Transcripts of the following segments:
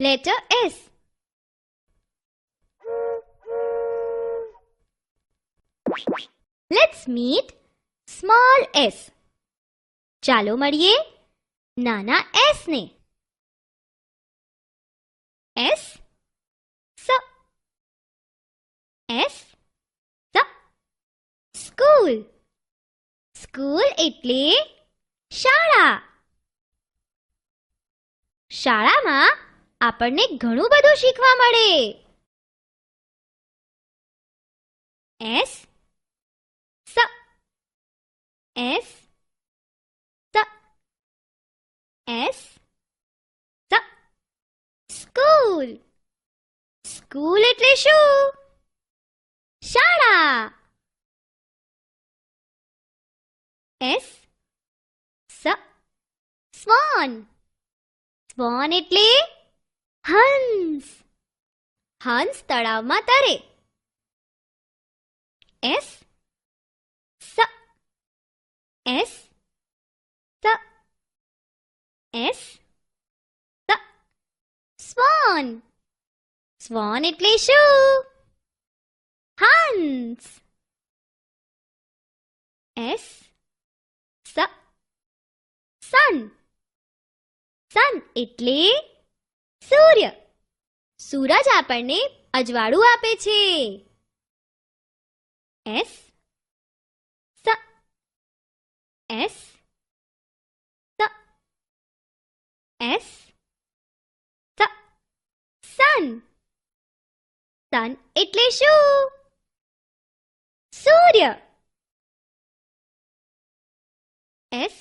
Letter S. Let's meet small s. ચાલો મળીએ નાના s ને. S S S school. School એટલે શાળા. શાળામાં આપણને ઘણું બધું શીખવા મળે. S S S S school. School એટલે શું? શાળા. S સ્વાન. સ્વાન એટલે હંસ. હંસ તળાવમાં તરે. S S S સ્વાન. સ્વાન એટલે શું? હંસ. S સન. સન એટલે સૂર્ય. સૂરજ આપણને અજવાળું આપે છે. S S S સન. સન એટલે શું? સૂર્ય. S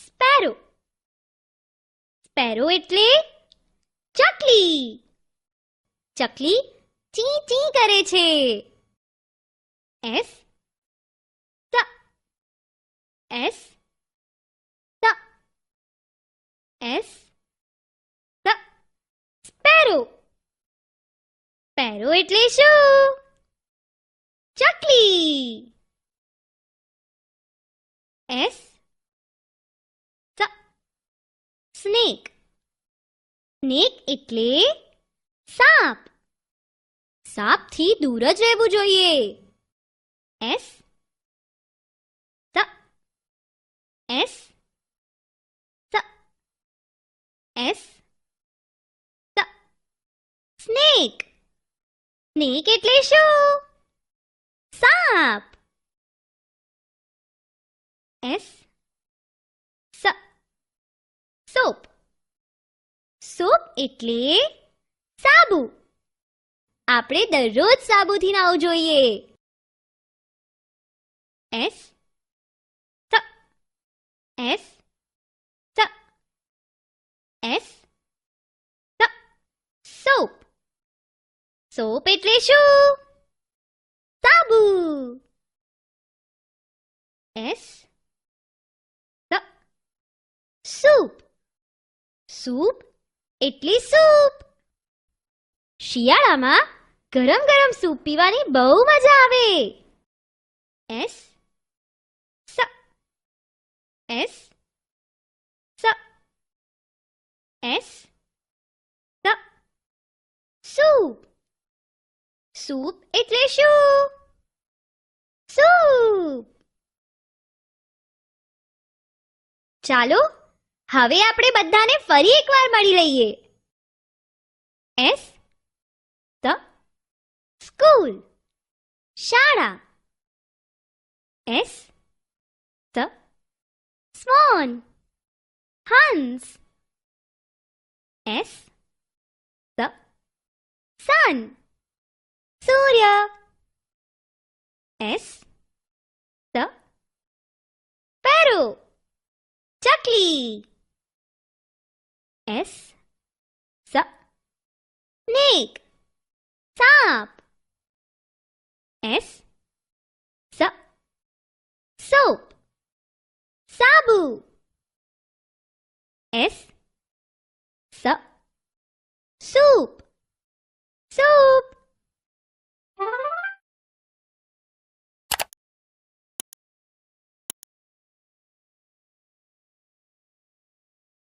sparrow. સ્પેરો એટલે ચકલી. ચકલી ચી ચી કરે છે. S S S sparrow. Sparrow એટલે શું? ચકલી. S snake. સ્નેક એટલે સાપ. સાપથી દૂર જ રહેવું જોઈએ. S S S snake. Snake એટલે શું? સાપ. S soap. સોપ એટલે સાબુ. આપણે દરરોજ સાબુથી નાહવું જોઈએ. S S S soap. Soap એટલે શું? સાબુ. S soup. સૂપ એટલે સૂપ. શિયાળામાં ગરમ ગરમ સૂપ પીવાની બહુ મજા આવે. S S S soup. Soup એટલે શું? સૂપ. ચાલો હવે આપણે બધાને ફરી એકવાર મળી લઈએ. S school. શાળા. S swan. હંસ. S sun. સૂર્ય. S sparrow. ચકલી. S snake. સાપ. S soap. સાબુ. S soup. સૂપ.